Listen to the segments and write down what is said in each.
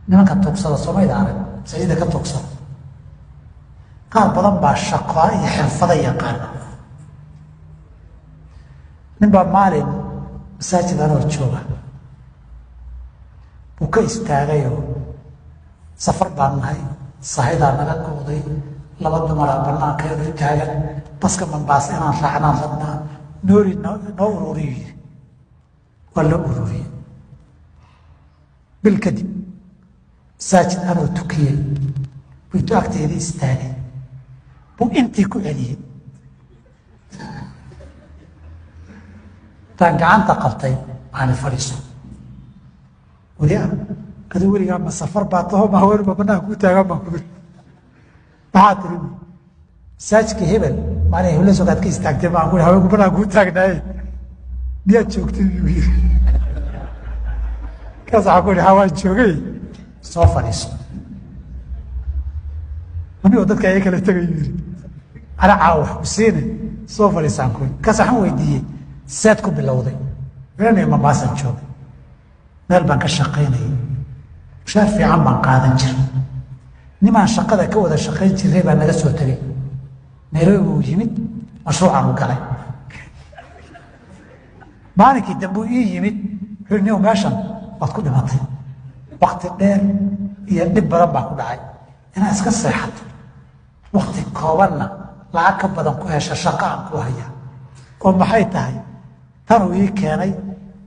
nimanka tuugsada Soomaalida arag sayida ka tuugsada qaar badan baa shaqo iyo xirfado yaqaan ninba maalin masaajid anoo jooga buu ka istaagayo safar baan nahay sahaydaa naga go'day laba dumar banaanka u taagan baska Mombasa inaan raacnaan rabnaa noori noo ururiyo wala ururiyo bil kadib masaajid anoo tukiyey buu agteeda istaagay buu intii ku celiyey taan gacanta qabtay aan fariiso waliya kadu waliga ma safar baa taho ma haween ma banaan ku taagan ma ku baatri saajki hebel maana hebel soo gaad ka istaagtay ma ku haween ku banaan ku taagnaay biya joogtay wiil ka sax ku hawaan joogay soo fariiso maniyo dadka ay kala tagay yiri ana caaw Hussein soo fariisan ku ka sax weydiiyay saad ku bilowday weena Mombasa joogay meel baan ka shaqeynay shaar fiican baan qaadan jiray nimaan shaqada ka wada shaqeyn jiray baan naga soo tagay Nairobi uu yimid mashruucan u galay maalintii dambu ii yimid xirniyo meeshan waad ku dhimatay waqti dheer iyo dib badan baa ku dhacay inaa iska seexato waqti koobanna lacag ka badan ku hesha shaqo aan ku haya oo maxay tahay tan uu ii keenay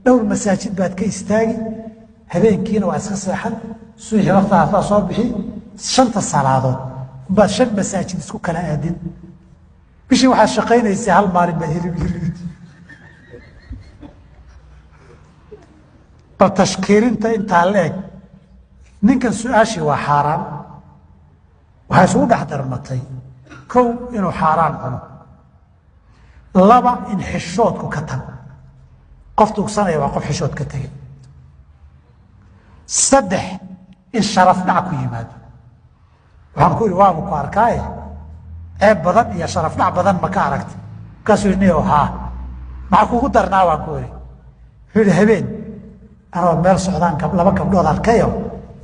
dhowr masaajid baad ka istaagi habeenkiina waa iska seexan suuxi waqtigaas soo bixi shanta salaadood baad shan masaajid isku kala aadin bishii waxaad shaqaynaysay hal maalin baad heli tashkiilinta intaa leeg ninkan su-aashii waa xaaraan waxay isugu dhex darmatay kow inuu xaaraan cuno laba in xishoodku ka tago qof tuugsanaya waa qof xishood ka tegay saddex in sharaf dhac ku yimaado waxaan ku yidhi waabu ku arkaaye ceeb badan iyo sharaf dhac badan ma ka aragtay markaasuu yidhi niyow haa maxaa kugu darnaa waan ku yidhi wuxuu yidhi habeen anoo meel socdaan laba gabdhood arkayo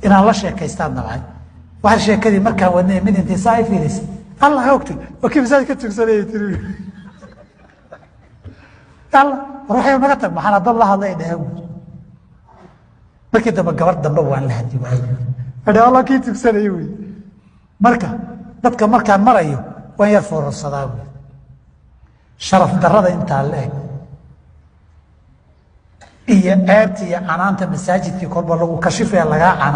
inaan la sheekaystaan nabcay waxaa sheekadii markaan wadnay mid intay saa i fiirisay allah ogtay waa kii masaajid ka tuugsanayay tiri alla ruuxay naga tag maxaan dad la hadlay dhahay markii dambe gabar dambe waan la hadli waayay hadda Allah kii tuugsanayay way marka dadka markaan marayo waan yar foorsadaa sharaf darrada inta leeg iyo ceebta iyo canaanta masaajidkii kolba lagu kashifay laga canaan